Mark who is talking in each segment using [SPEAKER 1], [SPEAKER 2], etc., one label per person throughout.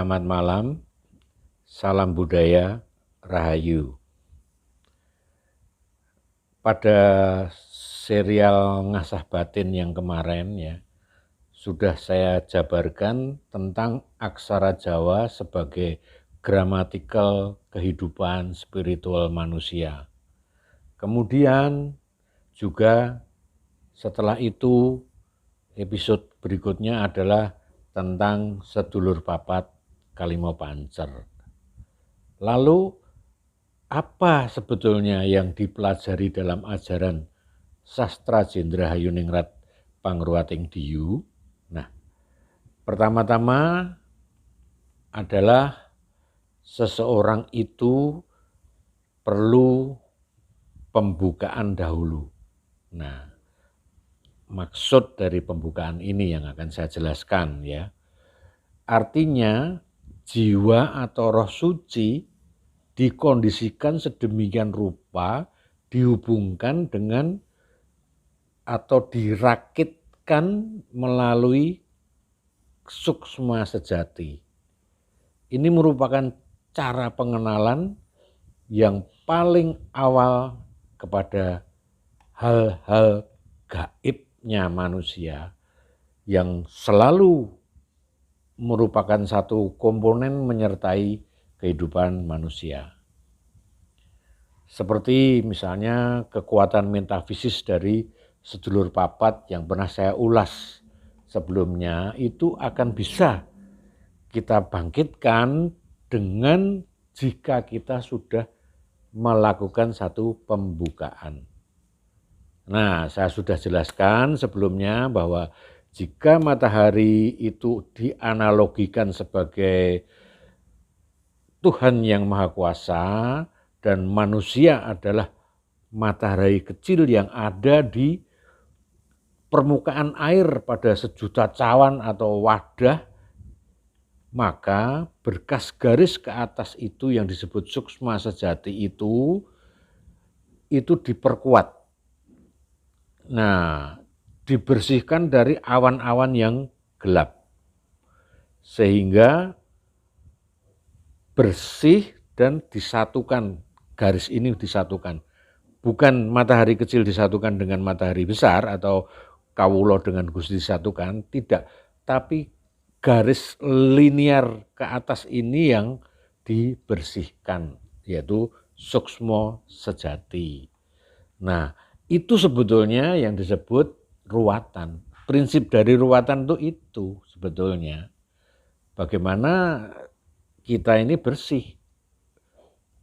[SPEAKER 1] Selamat malam, salam budaya, rahayu. Pada serial Ngasah Batin yang kemarin ya, sudah saya jabarkan tentang aksara Jawa sebagai gramatikal kehidupan spiritual manusia. Kemudian juga setelah itu episode berikutnya adalah tentang sedulur papat Kalimo Pancer. Lalu apa sebetulnya yang dipelajari dalam ajaran Sastra Jendra Hayuningrat Pangruating Diyu? Nah, pertama-tama adalah seseorang itu perlu pembukaan dahulu. Nah, maksud dari pembukaan ini yang akan saya jelaskan ya. Artinya jiwa atau roh suci dikondisikan sedemikian rupa, dihubungkan dengan atau dirakitkan melalui suksma sejati. Ini merupakan cara pengenalan yang paling awal kepada hal-hal gaibnya manusia yang selalu merupakan satu komponen menyertai kehidupan manusia. Seperti misalnya kekuatan metafisis dari sedulur papat yang pernah saya ulas sebelumnya, itu akan bisa kita bangkitkan dengan jika kita sudah melakukan satu pembukaan. Nah, saya sudah jelaskan sebelumnya bahwa jika matahari itu dianalogikan sebagai Tuhan yang Maha Kuasa dan manusia adalah matahari kecil yang ada di permukaan air pada sejuta cawan atau wadah, maka berkas garis ke atas itu yang disebut suksma sejati itu diperkuat. Nah, dibersihkan dari awan-awan yang gelap. Sehingga bersih dan disatukan, garis ini disatukan. Bukan matahari kecil disatukan dengan matahari besar atau kawulo dengan Gusti disatukan, tidak. Tapi garis linear ke atas ini yang dibersihkan, yaitu suksmo sejati. Nah, itu sebetulnya yang disebut ruwatan. Prinsip dari ruwatan itu sebetulnya. Bagaimana kita ini bersih,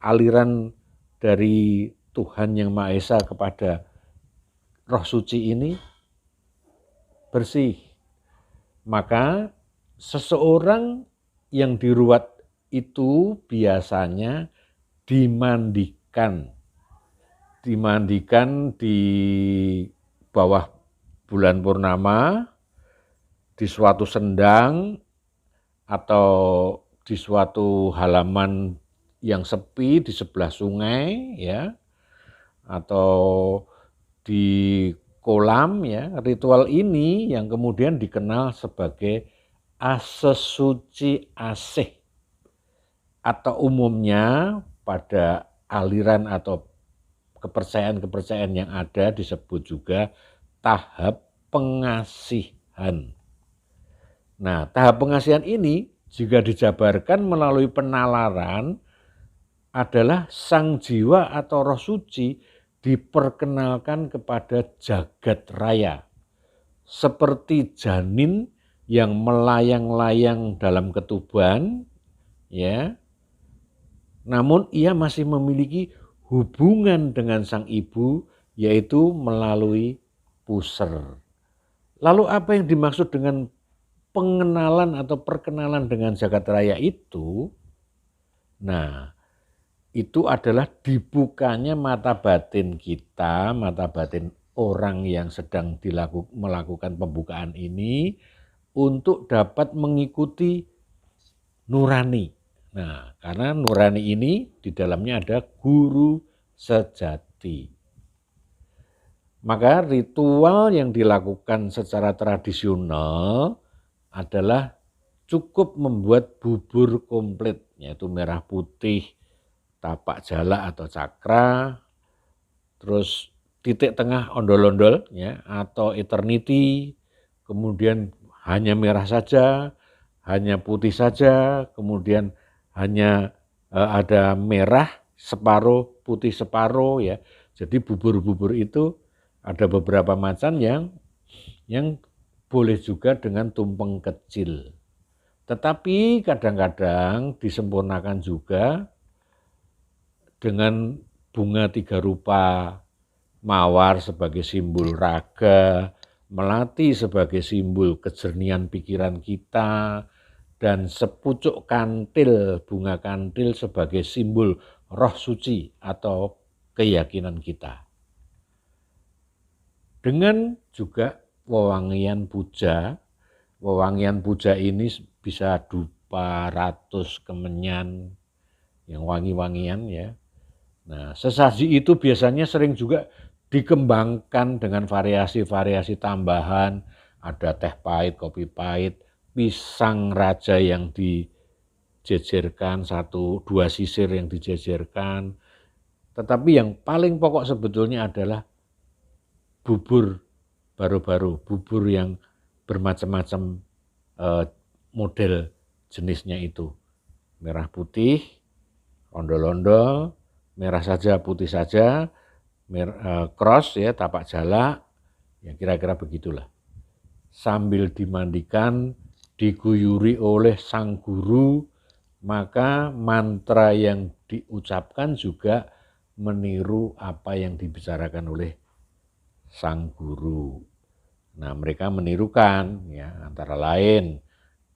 [SPEAKER 1] aliran dari Tuhan yang Maha Esa kepada roh suci ini bersih. Maka seseorang yang diruat itu biasanya dimandikan di bawah bulan purnama, di suatu sendang atau di suatu halaman yang sepi di sebelah sungai ya, atau di kolam ya. Ritual ini yang kemudian dikenal sebagai asesuci asih, atau umumnya pada aliran atau kepercayaan-kepercayaan yang ada disebut juga tahap pengasihan. Nah, tahap pengasihan ini jika dijabarkan melalui penalaran adalah sang jiwa atau roh suci diperkenalkan kepada jagat raya. Seperti janin yang melayang-layang dalam ketuban, ya. Namun ia masih memiliki hubungan dengan sang ibu, yaitu melalui puser. Lalu apa yang dimaksud dengan pengenalan atau perkenalan dengan jagat raya itu? Nah, itu adalah dibukanya mata batin kita, mata batin orang yang sedang melakukan pembukaan ini untuk dapat mengikuti nurani. Nah, karena nurani ini di dalamnya ada guru sejati. Maka ritual yang dilakukan secara tradisional adalah cukup membuat bubur komplit, yaitu merah putih, tapak jala atau cakra, terus titik tengah ondol-ondol ya atau eternity, kemudian hanya merah saja, hanya putih saja, kemudian hanya ada merah separuh, putih separuh ya. Jadi bubur-bubur itu ada beberapa macam yang boleh juga dengan tumpeng kecil. Tetapi kadang-kadang disempurnakan juga dengan bunga tiga rupa, mawar sebagai simbol raga, melati sebagai simbol kejernihan pikiran kita, dan sepucuk kantil, bunga kantil sebagai simbol roh suci atau keyakinan kita. Dengan juga wewangian puja ini bisa dupa, ratus, kemenyan, yang wangi-wangian ya. Nah, sesaji itu biasanya sering juga dikembangkan dengan variasi-variasi tambahan, ada teh pahit, kopi pahit, pisang raja yang dijejerkan, 1-2 sisir yang dijejerkan. Tetapi yang paling pokok sebetulnya adalah bubur baru-baru, bubur yang bermacam-macam model jenisnya itu. Merah putih, ondol-ondol, merah saja, putih saja, cross ya, tapak jala, ya kira-kira begitulah. Sambil dimandikan, diguyuri oleh sang guru, maka mantra yang diucapkan juga meniru apa yang dibicarakan oleh sang guru. Nah, mereka menirukan ya antara lain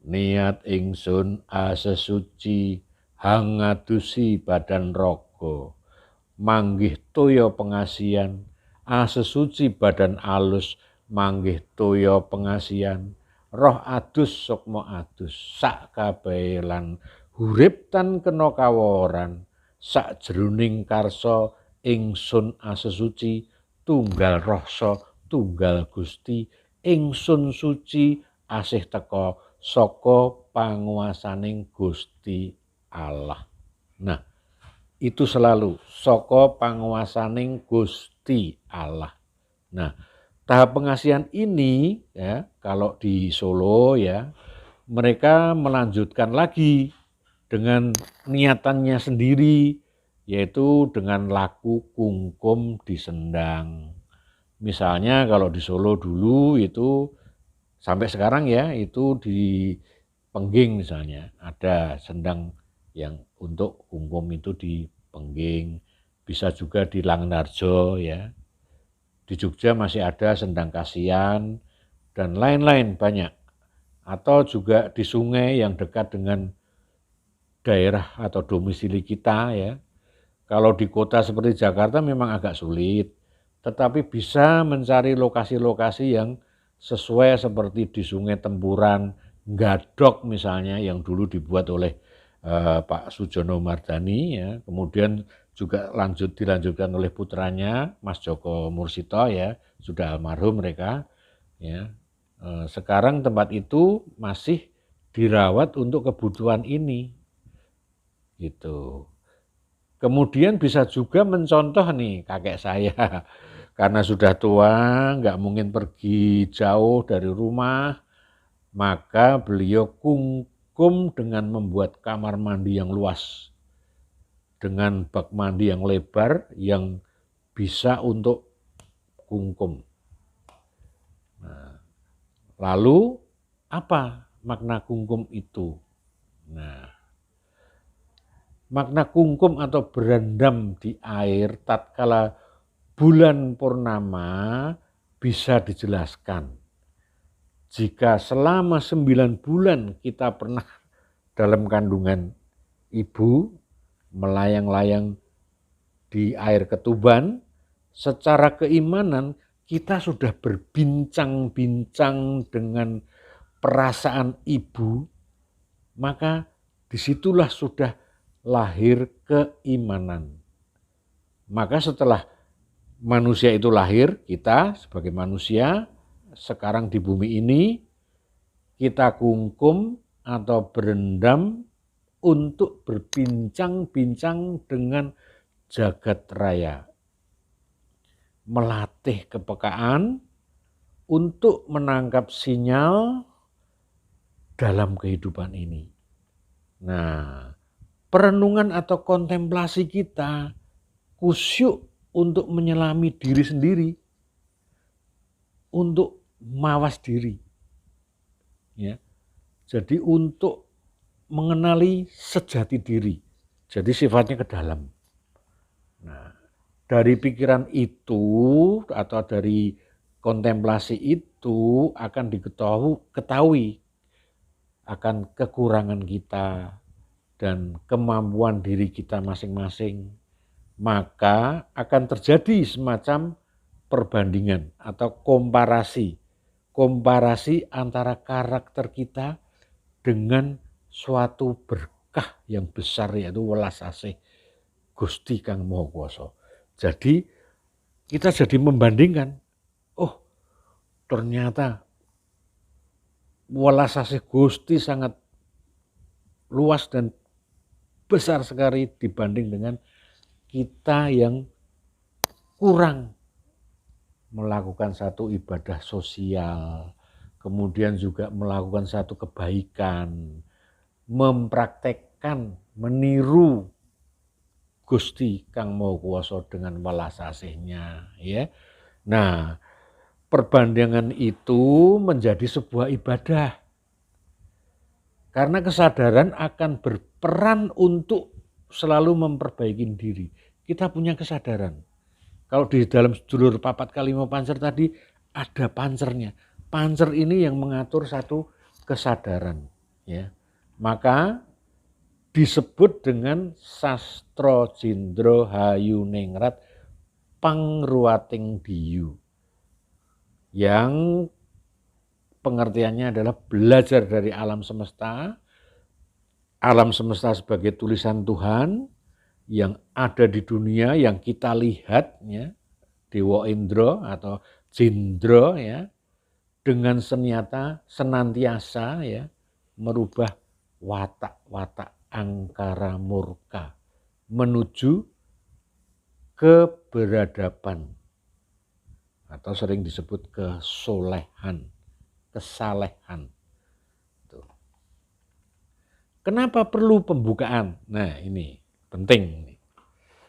[SPEAKER 1] niat ingsun asesuci hangadusi badan rogo manggih toyo pengasian asesuci badan alus manggih toyo pengasian roh adus sukmo adus sak kabeh lan hurip tan kena kaworan sak jroning karsa ingsun asesuci tunggal rasa tunggal Gusti ingsun suci asih teka saka panguasaning Gusti Allah. Nah, itu selalu saka panguasaning Gusti Allah. Nah, tahap pengasihan ini ya kalau di Solo ya mereka melanjutkan lagi dengan niatannya sendiri yaitu dengan laku kungkum disendang. Misalnya kalau di Solo dulu itu sampai sekarang ya itu di Pengging misalnya ada sendang yang untuk kungkum itu di Pengging, bisa juga di Langenarjo ya. Di Jogja masih ada sendang kasian dan lain-lain banyak. Atau juga di sungai yang dekat dengan daerah atau domisili kita ya. Kalau di kota seperti Jakarta memang agak sulit, tetapi bisa mencari lokasi-lokasi yang sesuai seperti di Sungai Tempuran, Gadok misalnya yang dulu dibuat oleh Pak Sujono Mardani ya, kemudian juga dilanjutkan oleh putranya Mas Joko Mursito ya, sudah almarhum mereka ya. Sekarang tempat itu masih dirawat untuk kebutuhan ini gitu. Kemudian bisa juga mencontoh nih kakek saya, karena sudah tua, nggak mungkin pergi jauh dari rumah, maka beliau kungkum dengan membuat kamar mandi yang luas, dengan bak mandi yang lebar, yang bisa untuk kungkum. Nah, lalu apa makna kungkum itu? Nah, makna kungkum atau berendam di air tatkala bulan purnama bisa dijelaskan. Jika selama 9 bulan kita pernah dalam kandungan ibu, melayang-layang di air ketuban, secara keimanan kita sudah berbincang-bincang dengan perasaan ibu, maka disitulah sudah lahir keimanan. Maka setelah manusia itu lahir, kita sebagai manusia sekarang di bumi ini, kita kungkum atau berendam untuk berbincang-bincang dengan jagat raya. Melatih kepekaan untuk menangkap sinyal dalam kehidupan ini. Nah, perenungan atau kontemplasi kita khusyuk untuk menyelami diri sendiri, untuk mawas diri. Ya. Jadi untuk mengenali sejati diri. Jadi sifatnya ke dalam. Nah, dari pikiran itu atau dari kontemplasi itu akan diketahui akan kekurangan kita dan kemampuan diri kita masing-masing. Maka akan terjadi semacam perbandingan atau komparasi. Komparasi antara karakter kita dengan suatu berkah yang besar, yaitu welas asih Gusti Kang Maha Kuwasa. Jadi kita jadi membandingkan, oh ternyata welas asih Gusti sangat luas dan besar sekali dibanding dengan kita yang kurang melakukan satu ibadah sosial, kemudian juga melakukan satu kebaikan, mempraktekkan, meniru Gusti Kang Maha Kuwasa dengan welas asihnya, ya. Nah, perbandingan itu menjadi sebuah ibadah. Karena kesadaran akan berperan untuk selalu memperbaiki diri. Kita punya kesadaran. Kalau di dalam sedulur papat kalima pancer tadi ada pancernya. Pancer ini yang mengatur satu kesadaran. Ya. Maka disebut dengan sastra jindra hayuningrat pangruating diyu. Yang pengertiannya adalah belajar dari alam semesta sebagai tulisan Tuhan yang ada di dunia yang kita lihat, ya, Dewa Indra atau Jindra, ya, dengan senantiasa ya merubah watak-watak angkara murka menuju keberadaban atau sering disebut kesolehan, kesalehan. Kenapa perlu pembukaan? Nah, ini penting.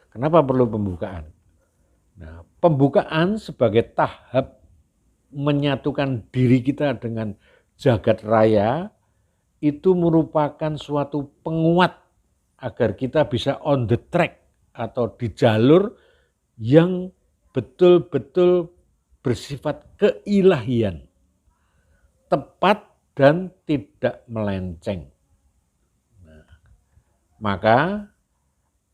[SPEAKER 1] Kenapa perlu pembukaan? Nah, pembukaan sebagai tahap menyatukan diri kita dengan jagat raya itu merupakan suatu penguat agar kita bisa on the track atau di jalur yang betul-betul bersifat keilahian, tepat dan tidak melenceng. Maka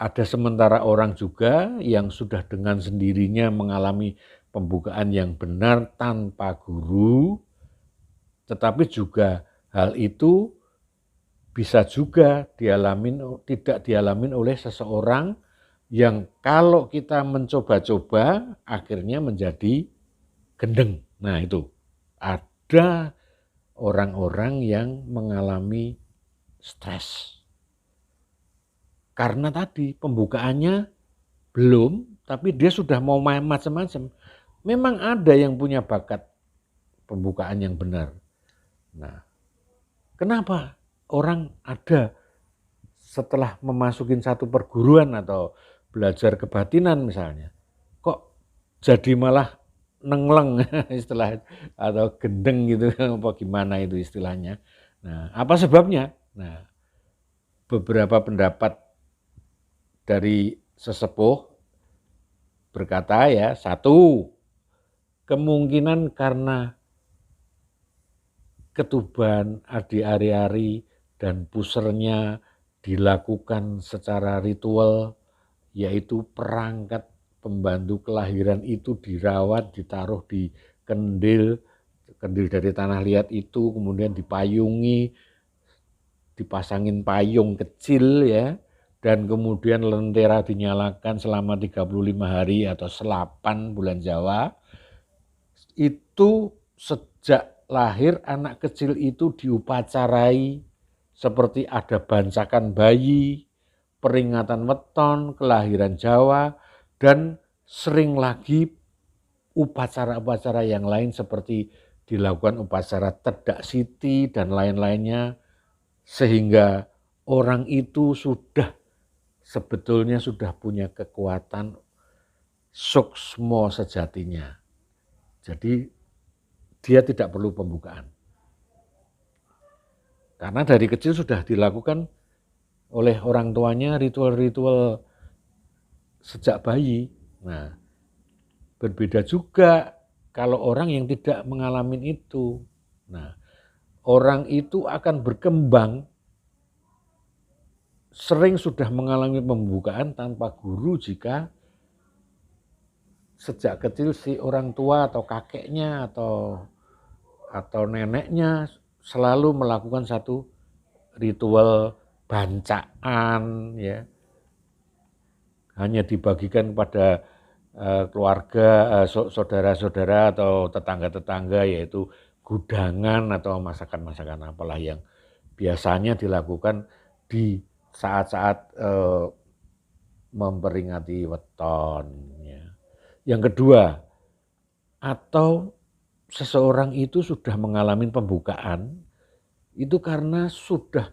[SPEAKER 1] ada sementara orang juga yang sudah dengan sendirinya mengalami pembukaan yang benar tanpa guru, tetapi juga hal itu bisa juga tidak dialamin oleh seseorang yang kalau kita mencoba-coba akhirnya menjadi gendeng. Nah itu, ada orang-orang yang mengalami stres. Karena tadi pembukaannya belum, tapi dia sudah mau main macam-macam. Memang ada yang punya bakat pembukaan yang benar. Nah, kenapa orang ada setelah memasukin satu perguruan atau belajar kebatinan misalnya, kok jadi malah nengleng istilah atau gendeng gitu, apa gimana itu istilahnya. Nah, apa sebabnya? Nah, beberapa pendapat dari sesepuh berkata ya, satu, kemungkinan karena ketuban, adi-ari-ari, dan pusernya dilakukan secara ritual, yaitu perangkat pembantu kelahiran itu dirawat, ditaruh di kendil dari tanah liat itu, kemudian dipayungi, dipasangin payung kecil ya, dan kemudian lentera dinyalakan selama 35 hari atau selapan bulan Jawa. Itu sejak lahir anak kecil itu diupacarai seperti ada bancakan bayi, peringatan weton, kelahiran Jawa, dan sering lagi upacara-upacara yang lain seperti dilakukan upacara Tedak Siti dan lain-lainnya, sehingga orang itu sebetulnya sudah punya kekuatan suksmo sejatinya. Jadi dia tidak perlu pembukaan. Karena dari kecil sudah dilakukan oleh orang tuanya ritual-ritual sejak bayi. Nah, berbeda juga kalau orang yang tidak mengalami itu. Nah, orang itu akan berkembang sering sudah mengalami pembukaan tanpa guru jika sejak kecil si orang tua atau kakeknya atau neneknya selalu melakukan satu ritual bancaan, ya, hanya dibagikan kepada keluarga, saudara-saudara atau tetangga-tetangga, yaitu gudangan atau masakan-masakan apalah yang biasanya dilakukan di saat-saat memperingati weton. Ya. Yang kedua, atau seseorang itu sudah mengalami pembukaan itu karena sudah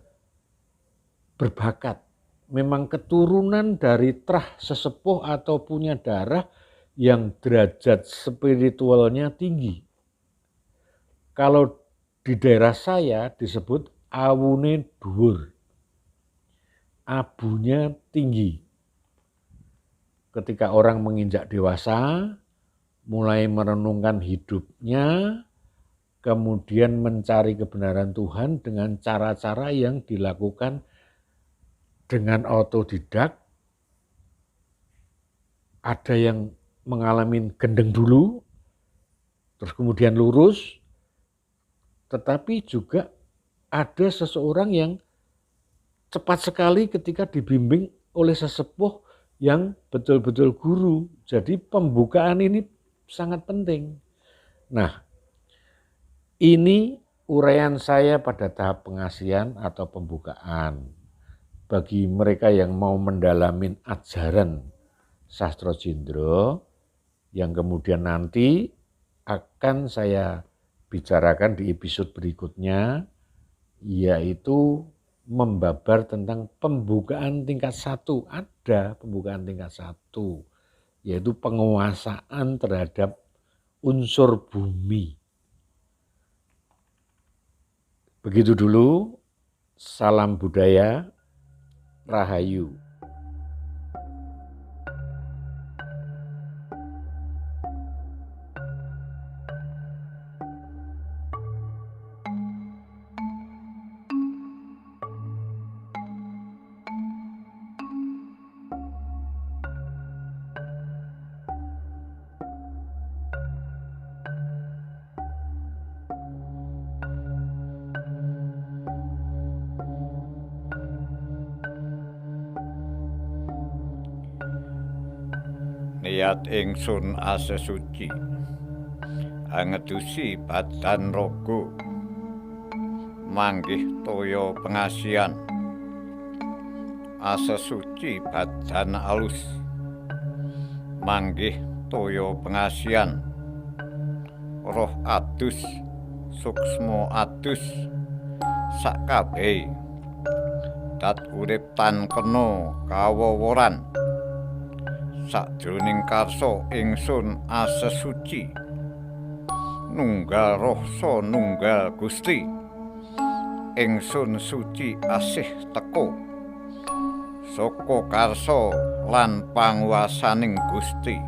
[SPEAKER 1] berbakat, memang keturunan dari trah sesepuh atau punya darah yang derajat spiritualnya tinggi. Kalau di daerah saya disebut awune dhuwur, abunya tinggi. Ketika orang menginjak dewasa, mulai merenungkan hidupnya, kemudian mencari kebenaran Tuhan dengan cara-cara yang dilakukan dengan otodidak. Ada yang mengalami gendeng dulu, terus kemudian lurus, tetapi juga ada seseorang yang cepat sekali ketika dibimbing oleh sesepuh yang betul-betul guru. Jadi pembukaan ini sangat penting. Nah, ini uraian saya pada tahap pengasihan atau pembukaan. Bagi mereka yang mau mendalami ajaran Sastro Jendro, yang kemudian nanti akan saya bicarakan di episode berikutnya, yaitu membabar tentang pembukaan tingkat 1. Ada pembukaan tingkat 1, yaitu penguasaan terhadap unsur bumi. Begitu dulu, salam budaya, rahayu.
[SPEAKER 2] Niat ingsun asesuci angedusi badan raga manggih toya pengasian asesuci badan alus manggih toya pengasian roh adus suksmo adus sakabeh dat urip tan kena kawoworan sajroning karsa ingsun asesuci nunggal rasa nunggal Gusti ingsun suci asih teka saka karsa lan panguwasaning Gusti.